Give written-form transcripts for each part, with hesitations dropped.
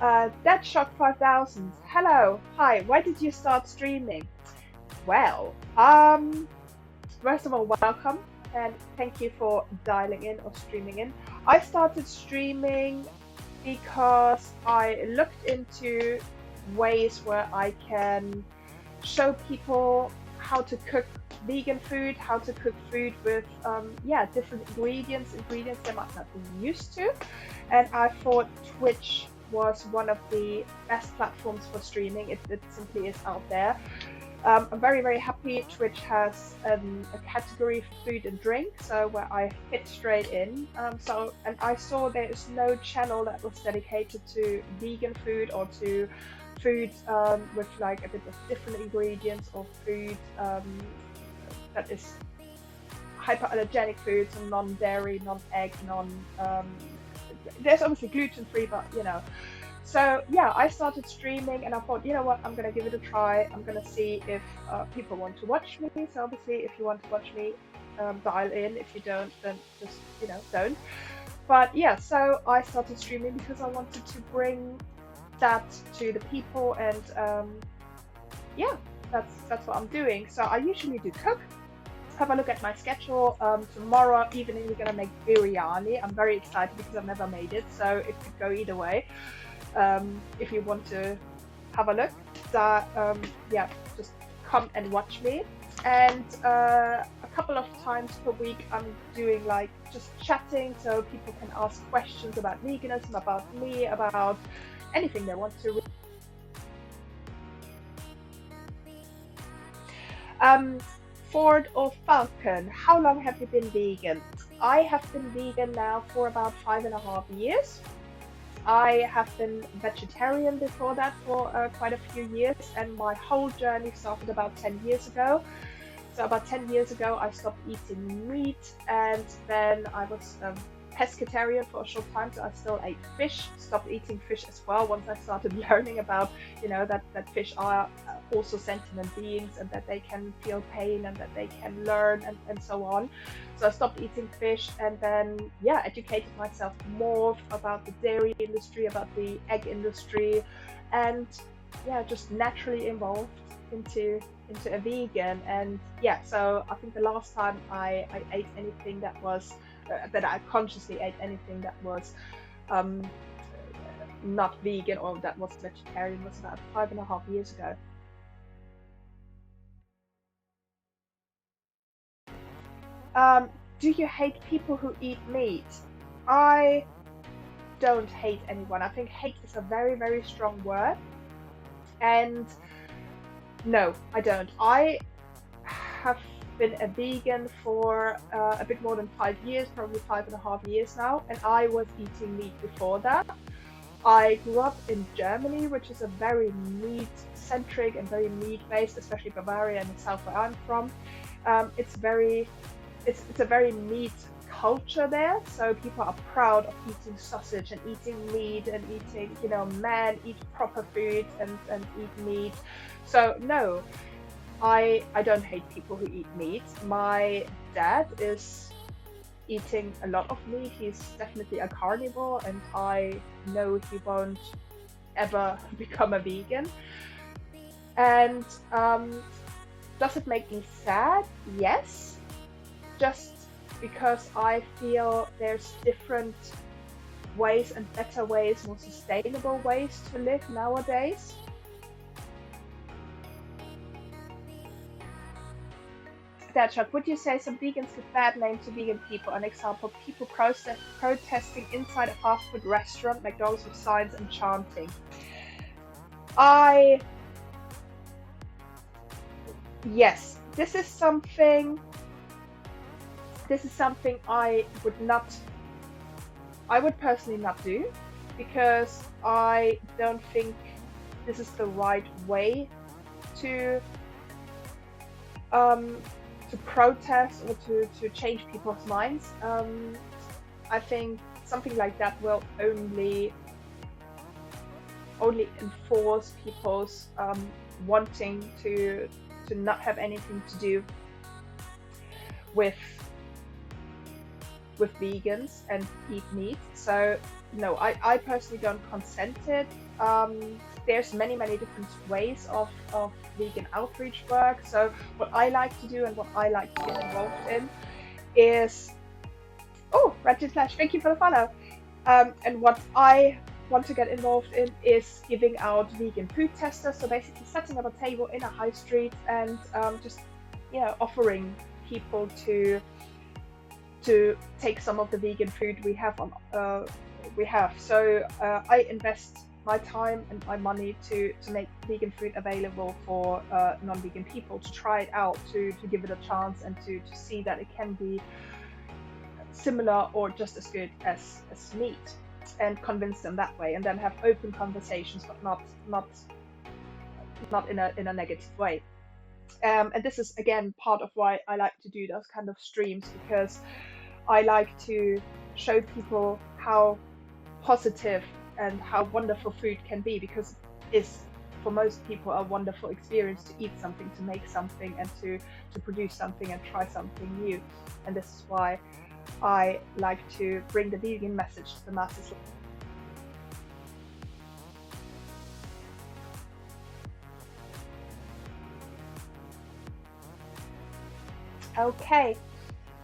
Deadshot 5000. Hello. Hi. Why did you start streaming? Well, first of all, welcome and thank you for dialing in or streaming in. I started streaming because I looked into ways where I can show people how to cook vegan food, how to cook food with yeah, different ingredients they might not be used to. And I thought Twitch was one of the best platforms for streaming. It simply is out there. I'm very happy Twitch has a category for food and drink, so where I fit straight in. And I saw there is no channel that was dedicated to vegan food or to food with like a bit of different ingredients, or food that is hyperallergenic foods, and non-dairy, non-egg, non. There's obviously gluten-free, but you know. So yeah, I started streaming and I thought, you know what, I'm gonna give it a try. I'm gonna see if people want to watch me. So obviously, if you want to watch me, dial in. If you don't, then just don't. But yeah, so I started streaming because I wanted to bring that to the people, and yeah, that's what I'm doing. So I usually do cook. Have a look at my schedule. Tomorrow evening we're gonna make biryani. I'm very excited because I've never made it, so it could go either way. If you want to have a look, that yeah, just come and watch me. And a couple of times per week, I'm doing like just chatting, so people can ask questions about veganism, about me, about anything they want to. Um, Ford or Falcon, how long have you been vegan? I have been vegan now for about 5.5 years. I have been vegetarian before that for quite a few years, and my whole journey started about 10 years ago. So, about 10 years ago, I stopped eating meat, and then I was pescatarian for a short time, so I still ate fish, stopped eating fish as well once I started learning about, that fish are also sentient beings, and that they can feel pain, and that they can learn, and so on. So I stopped eating fish, and then, yeah, educated myself more about the dairy industry, about the egg industry, and yeah, just naturally evolved into a vegan. And yeah, so I think the last time I ate anything that was that I consciously ate anything that was um, not vegan or that was vegetarian was about 5.5 years ago. Do you hate people who eat meat? I don't hate anyone. I think hate is a very strong word, and no, I don't. I have been a vegan for a bit more than 5 years, probably 5.5 years now, and I was eating meat before that. I grew up in Germany, which is a very meat-centric and very meat-based, especially Bavaria and the south where I'm from. It's it's a very meat culture there. So people are proud of eating sausage and eating meat and eating, men eat proper food and eat meat. So no, I don't hate people who eat meat. My dad is eating a lot of meat. He's definitely a carnivore, and I know he won't ever become a vegan. And does it make me sad? Yes, just because I feel there's different ways and better ways, more sustainable ways to live nowadays. That Chuck, would you say some vegans give bad name to vegan people? An example, people protesting inside a fast food restaurant, McDonald's, with signs and chanting. I Yes, this is something I would personally not do, because I don't think this is the right way to um, to protest or to change people's minds. I think something like that will only enforce people's wanting to not have anything to do with vegans and eat meat. So no, I personally don't consent it. There's many different ways of vegan outreach work. So what I like to do and what I like to get involved in is, oh, Ratchet Flash, thank you for the follow. And what I want to get involved in is giving out vegan food testers. So basically setting up a table in a high street and just, offering people to take some of the vegan food we have on we have. So I invest my time and my money to make vegan food available for non-vegan people to try it out, to give it a chance, and to see that it can be similar or just as good as meat, and convince them that way, and then have open conversations, but not in a negative way. And this is again part of why I like to do those kind of streams, because I like to show people how positive and how wonderful food can be, because it's for most people a wonderful experience to eat something, to make something, and to produce something and try something new. And this is why I like to bring the vegan message to the masses. Okay,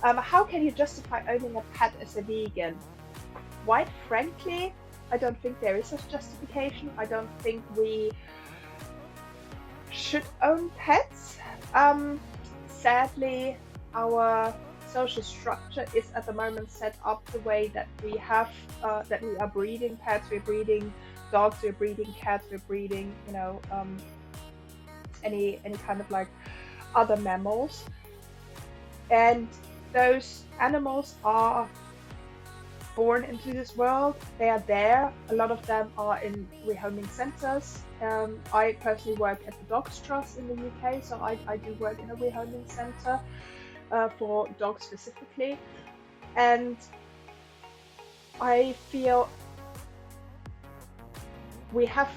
how can you justify owning a pet as a vegan? Quite frankly, I don't think there is a justification. I don't think we should own pets. Sadly, our social structure is at the moment set up the way that we have that we are breeding pets, we're breeding dogs, we're breeding cats, we're breeding, any kind of like other mammals, and those animals are born into this world. They are there. A lot of them are in rehoming centers. I personally work at the Dogs Trust in the UK, so I do work in a rehoming center for dogs specifically, and I feel we have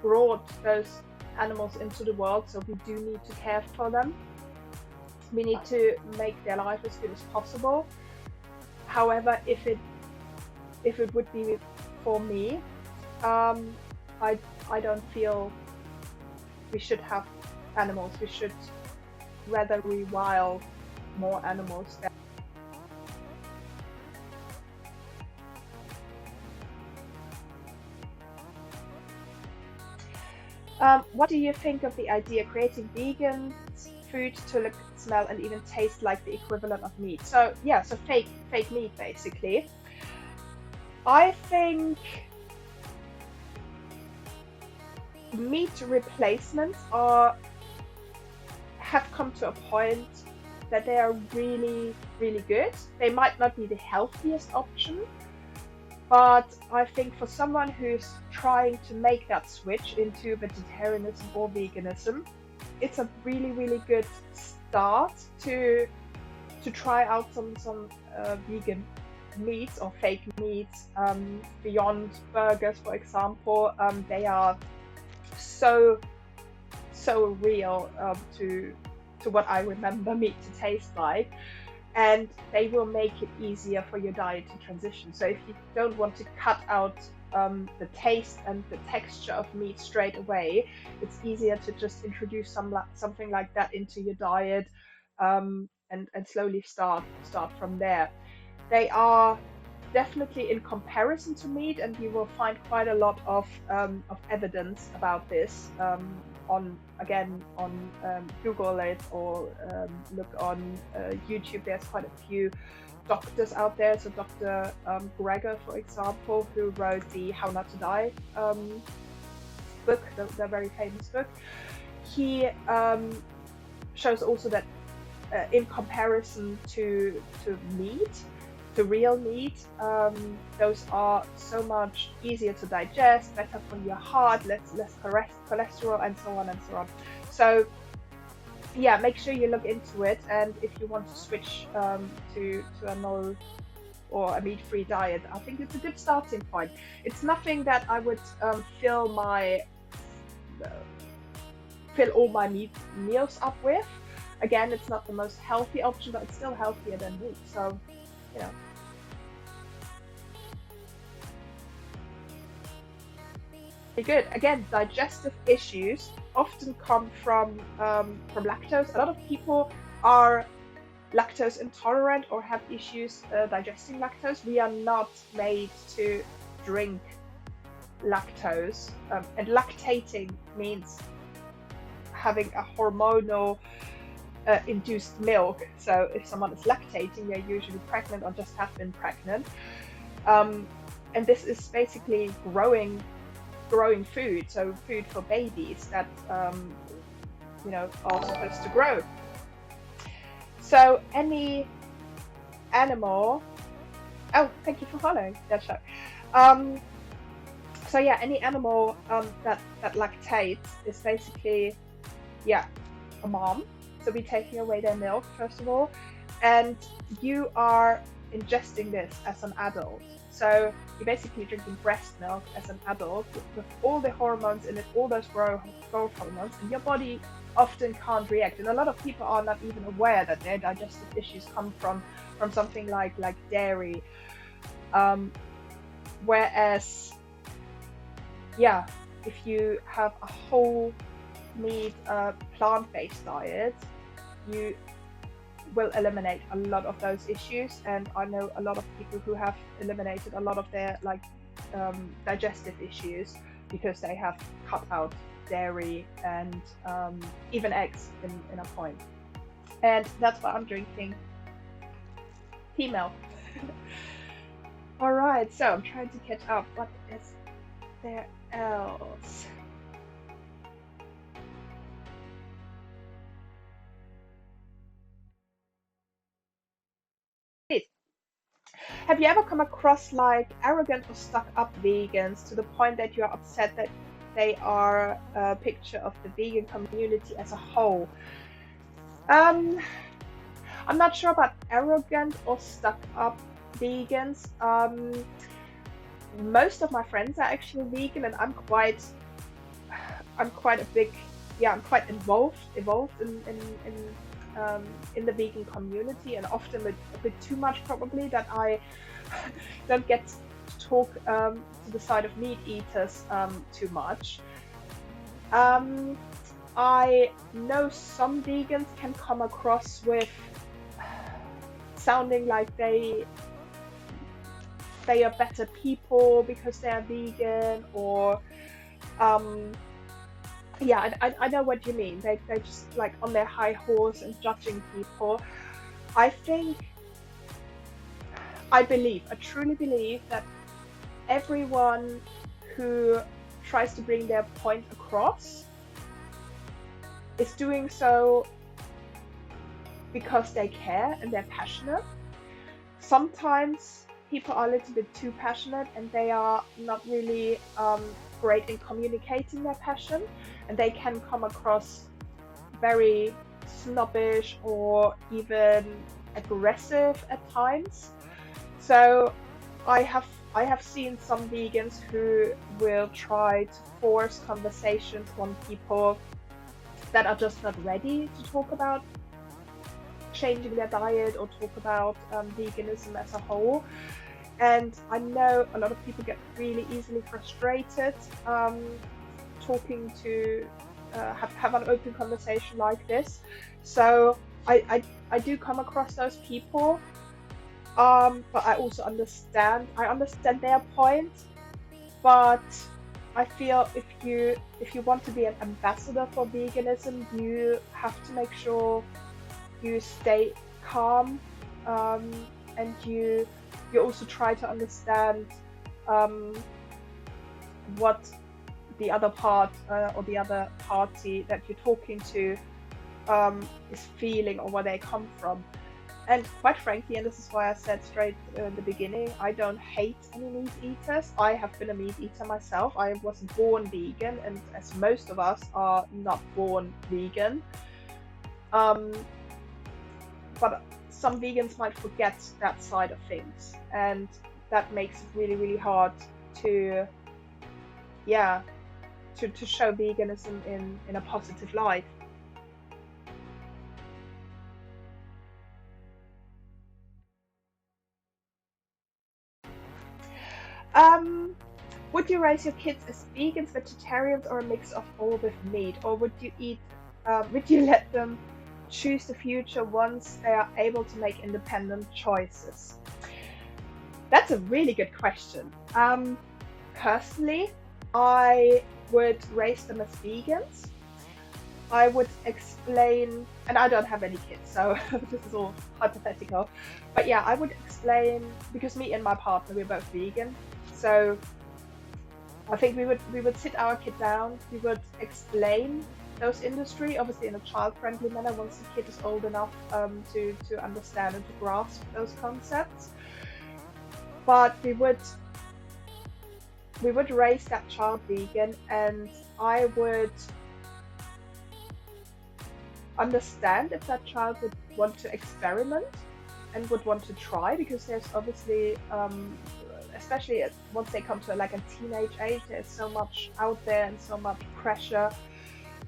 brought those animals into the world, so we do need to care for them. We need to make their life as good as possible. However, if it would be for me, I don't feel we should have animals. We should rather rewild more animals. What do you think of the idea creating vegan food to look, smell, and even taste like the equivalent of meat? So yeah, so fake meat basically. I think meat replacements have come to a point that they are really good. They might not be the healthiest option, but I think for someone who's trying to make that switch into vegetarianism or veganism, it's a really good start to try out some vegan meats or fake meats. Beyond burgers, for example, they are so real to what I remember meat to taste like, and they will make it easier for your diet to transition. So if you don't want to cut out the taste and the texture of meat straight away, it's easier to just introduce something like that into your diet, and slowly start from there. They are definitely in comparison to meat, and you will find quite a lot of evidence about this on Google it, or look on YouTube. There's quite a few doctors out there. So Dr. Greger, for example, who wrote the How Not to Die book, the very famous book, he shows also that in comparison to meat, to real meat, those are so much easier to digest, better for your heart, less cholesterol, and so on and so on. So yeah, make sure you look into it, and if you want to switch to a no or a meat-free diet, I think it's a good starting point. It's nothing that I would fill all my meat meals up with. Again, it's not the most healthy option, but it's still healthier than meat. So, you know. good. Again, digestive issues often come from lactose. A lot of people are lactose intolerant or have issues digesting lactose. We are not made to drink lactose, and lactating means having a hormonal induced milk. So if someone is lactating, they're usually pregnant or just have been pregnant. Um, and this is basically growing food, so food for babies that are supposed to grow. So any animal. Oh, thank you for following that show. Um, so yeah, any animal that lactates is basically, yeah, a mom. So we're taking away their milk first of all, and you are ingesting this as an adult. So you're basically drinking breast milk as an adult with all the hormones in it, all those growth hormones, and your body often can't react. And a lot of people are not even aware that their digestive issues come from something like dairy. Whereas, yeah, if you have a whole meat plant-based diet, you will eliminate a lot of those issues. And I know a lot of people who have eliminated a lot of their digestive issues because they have cut out dairy and even eggs in a point. And that's why I'm drinking pea milk. All right, so I'm trying to catch up. What is there else? Have you ever come across like arrogant or stuck up vegans to the point that you're upset that they are a picture of the vegan community as a whole? Um, I'm not sure about arrogant or stuck up vegans. Most of my friends are actually vegan, and I'm quite a big, yeah, I'm quite involved in the vegan community, and often a bit too much probably that I don't get to talk to the side of meat eaters too much. Um, I know some vegans can come across with sounding like they are better people because they are vegan, or um, yeah, I know what you mean. They're just like on their high horse and judging people. I think, I truly believe that everyone who tries to bring their point across is doing so because they care and they're passionate. Sometimes people are a little bit too passionate and they are not really great in communicating their passion, and they can come across very snobbish or even aggressive at times. So I have seen some vegans who will try to force conversations on people that are just not ready to talk about changing their diet or talk about veganism as a whole. And I know a lot of people get really easily frustrated talking to have an open conversation like this. So I do come across those people, but I also understand. I understand their point, but I feel if you want to be an ambassador for veganism, you have to make sure you stay calm, and you also try to understand what the other part or the other party that you're talking to is feeling or where they come from. And quite frankly, and this is why I said straight in the beginning, I don't hate any meat eaters. I have been a meat eater myself. I wasn't born vegan, and as most of us are not born vegan. Um, but some vegans might forget that side of things, and that makes it really, really hard to, yeah, to show veganism in a positive light. Um, Would you raise your kids as vegans, vegetarians, or a mix of all with meat? Or would you let them choose the future once they are able to make independent choices? That's a really good question. Personally, I would raise them as vegans. I would explain, and I don't have any kids, so this is all hypothetical. But yeah, I would explain, because me and my partner, we're both vegan. So I think we would sit our kid down, we would explain those industry, obviously in a child-friendly manner, once the kid is old enough to understand and to grasp those concepts. But we would raise that child vegan, and I would understand if that child would want to experiment and would want to try, because there's obviously especially once they come to like a teenage age, there's so much out there and so much pressure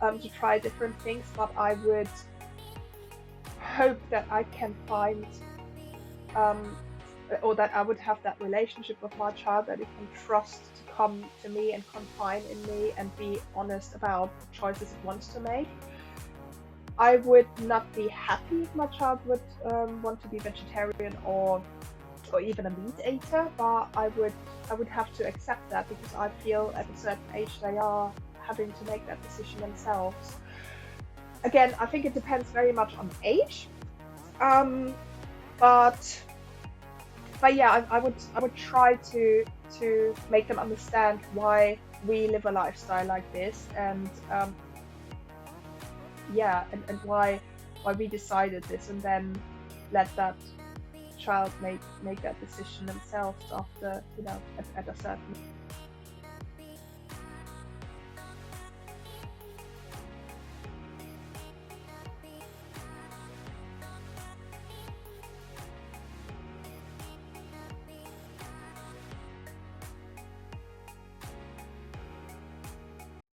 to try different things. But I would hope that I can find um, or that I would have that relationship with my child that it can trust to come to me and confide in me and be honest about the choices it wants to make. I would not be happy if my child would want to be vegetarian or even a meat eater, but I would have to accept that, because I feel at a certain age they are having to make that decision themselves. Again, I think it depends very much on age, um, but yeah, I would try to make them understand why we live a lifestyle like this, and yeah, and why we decided this, and then let that child make that decision themselves after, at a certain.